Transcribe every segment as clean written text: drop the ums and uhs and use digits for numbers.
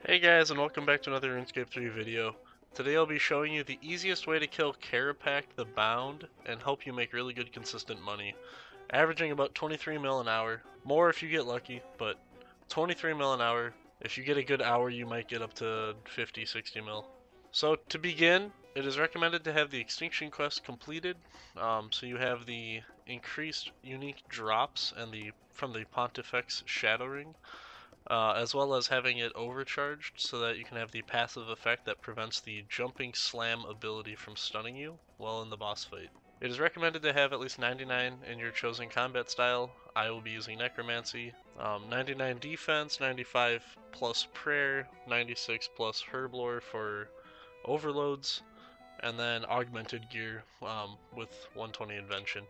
Hey guys, and welcome back to another Runescape 3 video. Today I'll be showing you the easiest way to kill Kerapac the Bound and help you make really good consistent money. Averaging about 23 mil an hour. More if you get lucky, but 23 mil an hour. If you get a good hour, you might get up to 50, 60 mil. So to begin, it is recommended to have the extinction quest completed. So you have the increased unique drops and from the Pontifex Shadow Ring. As well as having it overcharged so that you can have the passive effect that prevents the jumping slam ability from stunning you while in the boss fight. It is recommended to have at least 99 in your chosen combat style. I will be using Necromancy. 99 defense, 95 plus prayer, 96 plus herblore for overloads, and then augmented gear with 120 invention.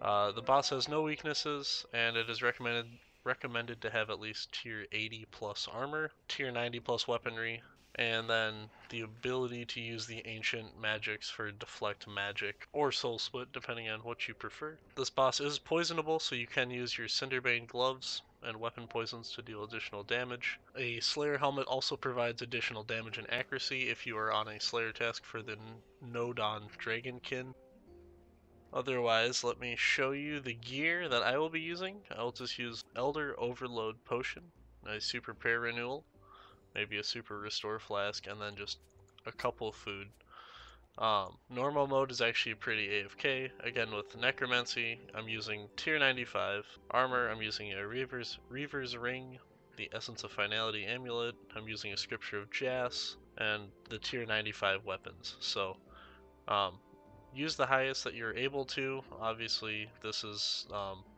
The boss has no weaknesses, and it is recommended to have at least tier 80 plus armor, tier 90 plus weaponry, and then the ability to use the ancient magics for deflect magic or soul split depending on what you prefer. This boss is poisonable, so you can use your Cinderbane gloves and weapon poisons to deal additional damage. A Slayer helmet also provides additional damage and accuracy if you are on a Slayer task for the Nodon Dragonkin. Otherwise, let me show you the gear that I will be using. I'll just use Elder Overload Potion, a Super Prayer Renewal, maybe a Super Restore Flask, and then just a couple food. Normal mode is actually pretty AFK. Again, with Necromancy, I'm using tier 95. Armor, I'm using a Reaver's Ring, the Essence of Finality Amulet, I'm using a Scripture of Jas, and the tier 95 weapons. So, use the highest that you're able to. Obviously, this is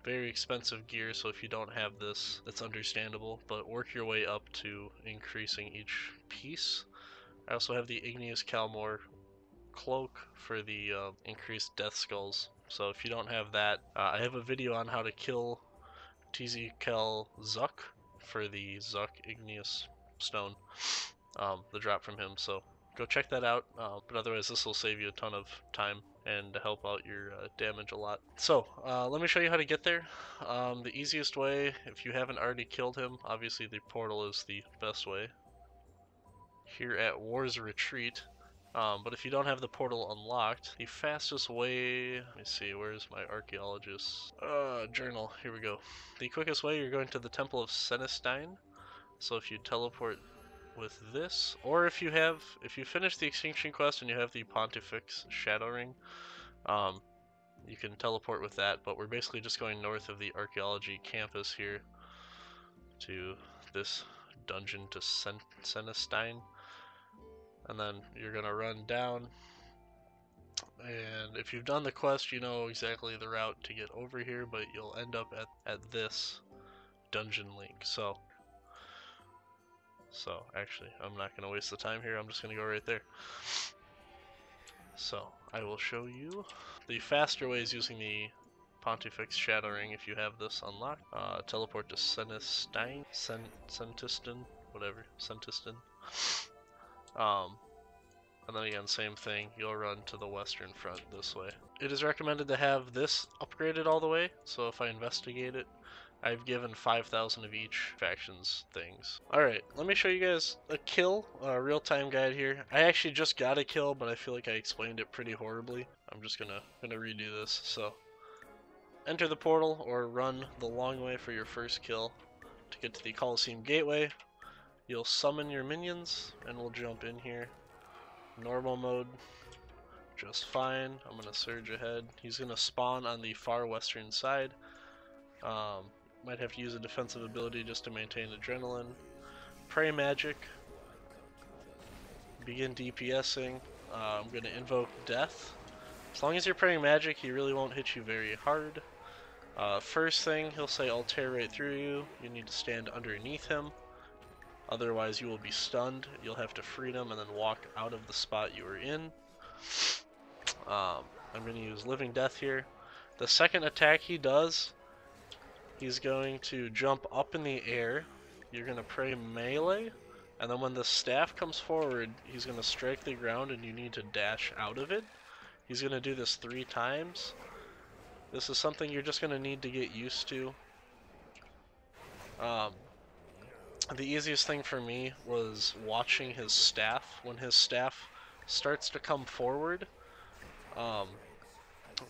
very expensive gear, so if you don't have this, it's understandable, but work your way up to increasing each piece. I also have the Igneous Calmore cloak for the increased death skulls. So if you don't have that, I have a video on how to kill TZKel Zuck for the Zuck Igneous Stone, the drop from him, so go check that out, but otherwise this will save you a ton of time and help out your damage a lot. So let me show you how to get there. The easiest way, if you haven't already killed him, obviously the portal is the best way. Here at War's Retreat, but if you don't have the portal unlocked, the fastest way, let me see, where's my archaeologist? Journal, here we go. The quickest way, you're going to the Temple of Cenestein. So if you teleport with this, or if you finish the extinction quest and you have the Pontifex Shadow Ring, you can teleport with that, but we're basically just going north of the archaeology campus here to this dungeon to Cenestein, and then you're gonna run down, and if you've done the quest you know exactly the route to get over here, but you'll end up at this dungeon link. So actually, I'm not going to waste the time here, I'm just going to go right there. So, I will show you. The faster way is using the Pontifex Shadow Ring if you have this unlocked. Teleport to Cenestein, Centiston, whatever, Centiston. And then again, same thing, you'll run to the western front this way. It is recommended to have this upgraded all the way, so if I investigate it, I've given 5,000 of each faction's things. Alright, let me show you guys a kill, a real-time guide here. I actually just got a kill, but I feel like I explained it pretty horribly. I'm just gonna redo this. So, enter the portal or run the long way for your first kill. To get to the Coliseum Gateway, you'll summon your minions, and we'll jump in here. Normal mode, just fine. I'm gonna surge ahead. He's gonna spawn on the far western side. Might have to use a defensive ability just to maintain adrenaline. Pray magic. Begin DPSing. I'm going to invoke death. As long as you're praying magic, he really won't hit you very hard. First thing, he'll say, I'll tear right through you. You need to stand underneath him. Otherwise, you will be stunned. You'll have to freedom and then walk out of the spot you were in. I'm going to use Living Death here. The second attack he does, he's going to jump up in the air. You're going to pray melee, and then when the staff comes forward, he's going to strike the ground and you need to dash out of it. He's going to do this 3 times. This is something you're just going to need to get used to. The easiest thing for me was watching his staff. When his staff starts to come forward,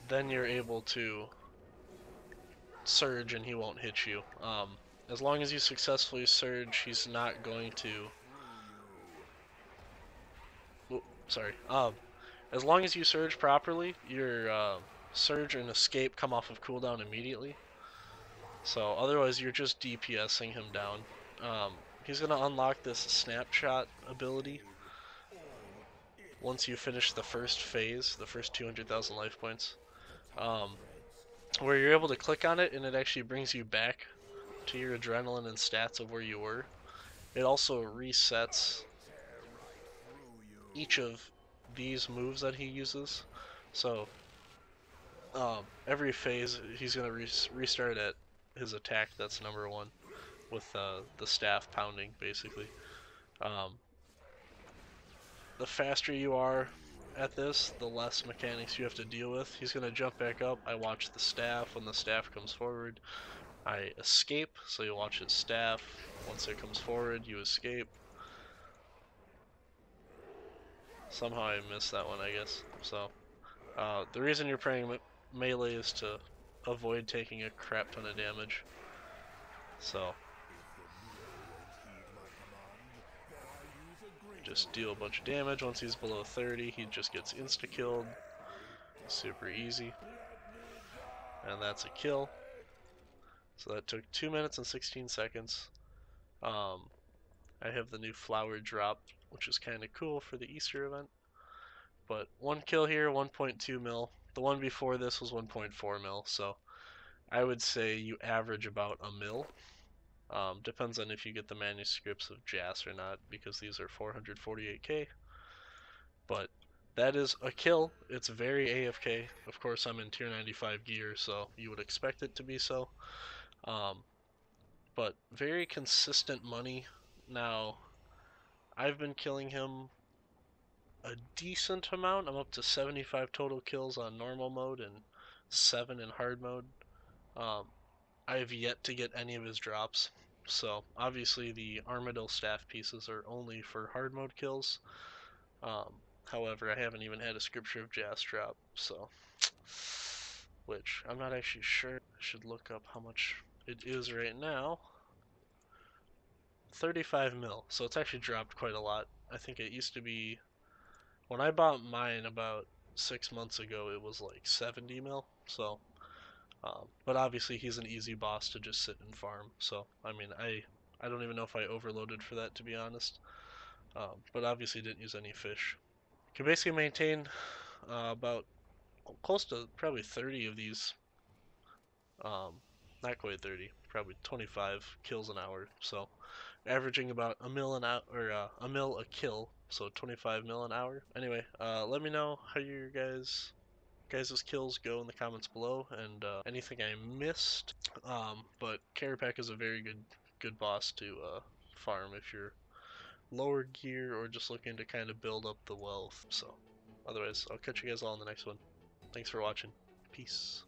then you're able to surge and he won't hit you. As long as you successfully surge, he's not going to... Oh, sorry. As long as you surge properly, your surge and escape come off of cooldown immediately. So otherwise you're just DPSing him down. He's going to unlock this snapshot ability once you finish the first phase, the first 200,000 life points, where you're able to click on it and it actually brings you back to your adrenaline and stats of where you were. It also resets each of these moves that he uses. So every phase he's going to restart at his attack that's number 1 with the staff pounding basically. The faster you are at this, the less mechanics you have to deal with. He's going to jump back up. I watch the staff. When the staff comes forward, I escape. So you watch his staff. Once it comes forward, you escape. Somehow I missed that one, I guess. So the reason you're praying melee is to avoid taking a crap ton of damage. So just deal a bunch of damage. Once he's below 30, he just gets insta-killed. Super easy. And that's a kill. So that took 2 minutes and 16 seconds. I have the new flower drop, which is kind of cool for the Easter event. But 1 kill here, 1.2 mil. The one before this was 1.4 mil, so I would say you average about a mil. Depends on if you get the manuscripts of Jas or not, because these are 448k. But that is a kill. It's very AFK. Of course, I'm in tier 95 gear, so you would expect it to be so. But very consistent money. Now, I've been killing him a decent amount. I'm up to 75 total kills on normal mode and 7 in hard mode. I have yet to get any of his drops. So obviously the Armadyl staff pieces are only for hard mode kills. However, I haven't even had a Scripture of Jas drop, so which I'm not actually sure. I should look up how much it is right now. 35 mil, so it's actually dropped quite a lot. I think it used to be, when I bought mine about 6 months ago, it was like 70 mil, so but obviously he's an easy boss to just sit and farm, so I mean I don't even know if I overloaded for that, to be honest, but obviously didn't use any fish. You can basically maintain about close to probably 30 of these, not quite 30, probably 25 kills an hour, so averaging about a mil an hour, or a mil a kill, so 25 mil an hour. Anyway, let me know how your guys' kills go in the comments below, and anything I missed. But Kerapac is a very good boss to farm if you're lower gear or just looking to kind of build up the wealth. So otherwise, I'll catch you guys all in the next one. Thanks for watching. Peace.